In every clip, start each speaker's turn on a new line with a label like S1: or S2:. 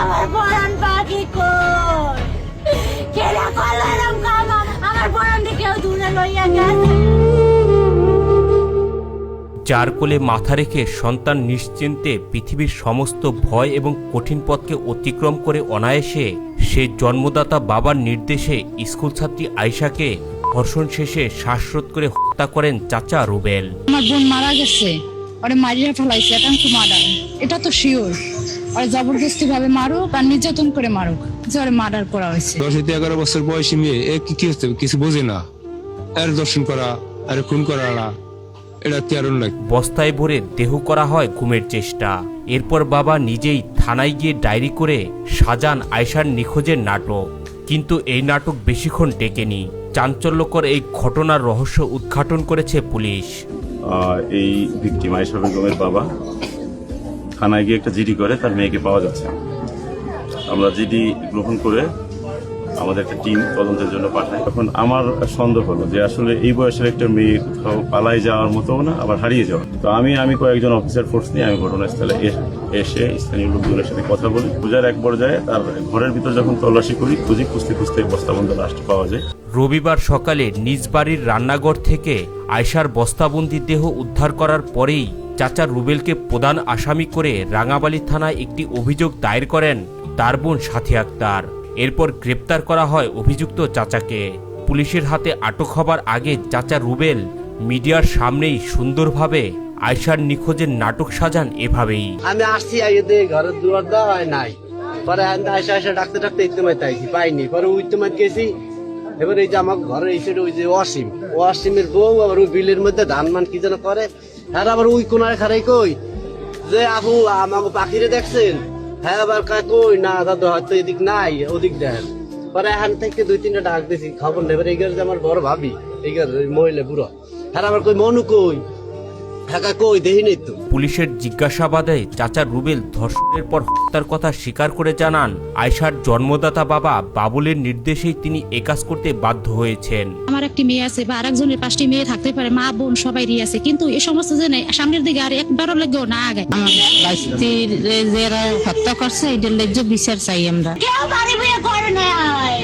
S1: আমার পরাণ পাখি কই কেরা করলো এরম কাম আমার পরাণকে কেউ দূরে লইয়া গেছে।
S2: যার কোলে মাথা রেখে সন্তান নিশ্চিন্তে পৃথিবীর সমস্ত ভয় এবং কঠিন পথকে অতিক্রম করে অনায়াসে সেই জন্মদাতা বাবার নির্দেশে স্কুল ছাত্রী আয়েশাকে ধর্ষণ শেষে শ্বাসরোধ করে হত্যা করেন চাচা রুবেল।
S3: আমার বোন মারা গেছে, ওরে মারিয়ে ফেলাইছে, এটা তো মার্ডার, এটা তো শিওর। ওরে জবরদস্তি ভাবে মারুক আর নির্যাতন করে মারুক, যে ওরে মার্ডার করা হয়েছে।
S4: 10-11 বছর বয়সী মেয়ে কি হচ্ছে কিছু বোঝে না, এর দর্শন করা আর খুন করা এটা তেরণ লাগে।
S2: বস্তায় ভরে দেহ করা হয় গুমের চেষ্টা। এরপর বাবা নিজেই থানায় গিয়ে ডায়েরি করে সাজান আয়েশার নিখোঁজের নাটক। কিন্তু এই নাটক বেশিক্ষণ টেকেনি। চাঞ্চল্যকর এই ঘটনার রহস্য উদ্ঘাটন করেছে পুলিশ।
S5: এই ভিকটিম আয়েশা বেগমের বাবা থানায় গিয়ে একটা জিডি করে তার মেয়েকে পাওয়া যাচ্ছে। আমরা জিডি গ্রহণ করে আমাদের একটা টিম তদন্তের জন্য পাঠাই। তখন আমার সন্দেহ হলো যে আসলে এই বয়সের একটা মেয়ে কোথাও পালাই যাওয়ার মতো না, আবার হারিয়ে যাওয়া। তো আমি কয়েকজন অফিসার ফোর্স নিয়ে আমি ঘটনাস্থলে এসে স্থানীয় লোকজনের সাথে কথা বলি। পূজার এক পর্যায়ে তার ঘরের ভিতর যখন তল্লাশি করি খুঁজতে বস্তাবন্ধ লাশটি পাওয়া যায়।
S2: রবিবার সকালে নিজ বাড়ির রান্নাঘর থেকে আয়েশার বস্তাবন্দি দেহ উদ্ধার করার পরেই চাচা রুবেলকে প্রধান আসামি করে রাঙাবালি থানায় একটি অভিযোগ দায়ের করেন তার বোন সাথী আক্তার। এরপর গ্রেপ্তার করা হয় অভিযুক্ত চাচাকে। পুলিশের হাতে আটক হবার আগে চাচা রুবেল মিডিয়ার সামনেই সুন্দরভাবে আয়েশার নিখোঁজের নাটক সাজান এভাবেই।
S6: আমি আসছি আইতে ঘরের দুয়ার দেওয়া হয় নাই, পরে আয়সা ডাকতে ইতিমাইতে আইছি পাইনি, পরে ইতিমাইত গেছি। এবার এই যে আমার ঘরের এই সাইডে ওই যে ওয়াসিমের বউ আবার ওই বিলের মধ্যে ধান মান কি যেন করে, হ্যাঁ আবার ওই কোনায় খারাই কই যে আপু আমাকে পাখিরে দেখছেন, হ্যাঁ আবার কই না দাদু হয়তো এদিক নাই ওদিক দেখেন। পরে এখান থেকে 2-3টা ডাক দিছি খবর নেবার, এই যে আমার বড় ভাবি এই মহিলা বুড়ো, হ্যাঁ আবার কই মনু কই, হ্যাঁ কই দেখি নেই তো।
S2: পুলিশের জিজ্ঞাসাবাদে চাচা রুবেল ধর্ষণের পর হত্যার কথা স্বীকার করে জানান আয়েশার জন্মদাতা বাবা বাবুলের নির্দেশেই তিনি একাজ করতে বাধ্য হয়েছেন।
S3: আমার একটি মেয়ে আছে বা আরেকজনের 5টি মেয়ে থাকতে পারে, মা বোন সবাই আছে, কিন্তু এই সমস্ত জেনে সামনের দিকে আর একবারও লাগেও না আগে। যারা হত্যা করছে এটার ন্যায্য বিচার চাই আমরা।
S1: কেউ বাড়ি বিয়ে করে নাই,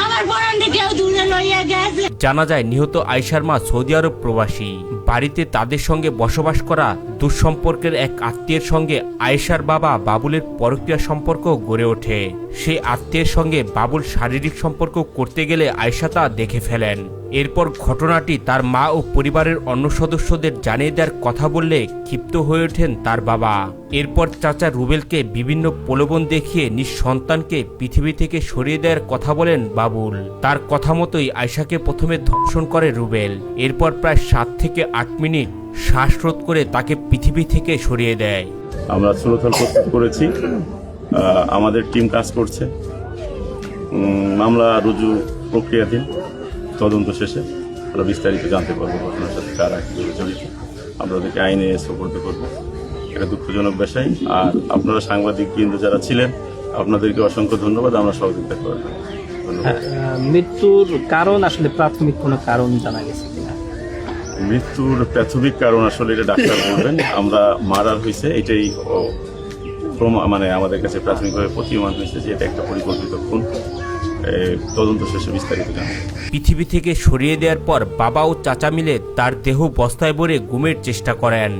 S1: আমার পরাণকে কেউ দূরে লইয়া গেছে।
S2: জানা যায় নিহত আয়েশার মা সৌদি আরব প্রবাসী। বাড়িতে তাদের সঙ্গে বসবাস করা দুঃসম্পর্কের এক আত্মীয়ের সঙ্গে আয়েশার বাবা বাবুলের পরকীয়া সম্পর্ক গড়ে ওঠে। সেই আত্মীয়ের সঙ্গে বাবুল শারীরিক সম্পর্ক করতে গেলে আয়েশা তা দেখে ফেলেন। এরপর ঘটনাটি তার মা ও পরিবারের অন্য সদস্যদের জানিয়ে দেওয়ার কথা বললে ক্ষিপ্ত হয়ে ওঠেন তার বাবা। এরপর চাচা রুবেলকে বিভিন্ন প্রলোভন দেখিয়ে নিজ সন্তানকে পৃথিবী থেকে সরিয়ে দেওয়ার কথা বলেন বাবুল। তার কথা মতোই আয়েশাকে প্রথমে ধর্ষণ করে রুবেল। এরপর প্রায় 7 থেকে 8 মিনিট শ্বাসরোধ করে তাকে পৃথিবী থেকে সরিয়ে দেয়।
S5: আমরা স্থলথল প্রস্তুত করেছি, আমাদের টিম কাজ করছে। মামলা রুজু প্রক্রিয়াধীন, তদন্ত শেষে আমরা বিস্তারিত জানতে পারবো ঘটনার সাথে কারা কীভাবে জড়িত। আমরা ওদেরকে আইনে সোপর্দ করবো। এটা দুঃখজনক বিষয়। আর আপনারা সাংবাদিক বৃন্দ যারা ছিলেন আপনাদেরকে অসংখ্য ধন্যবাদ, আমরা সহযোগিতা করব।
S7: মৃত্যুর কারণ আসলে প্রাথমিক কোনো কারণ জানা গেছে কিনা?
S5: মৃত্যুর প্রাথমিক কারণ আসলে এটা ডাক্তার বলবেন। আমরা মার্ডার হয়েছে এটাই মানে আমাদের কাছে প্রাথমিকভাবে প্রতীয়মান হয়েছে যে এটা একটা পরিকল্পিত খুন। তদন্ত শেষে বিস্তারিত জানাবো।
S2: পৃথিবী থেকে সরিয়ে দেওয়ার পর বাবা ও চাচা মিলে তার দেহ বস্তায় ভরে গুমের চেষ্টা করেন।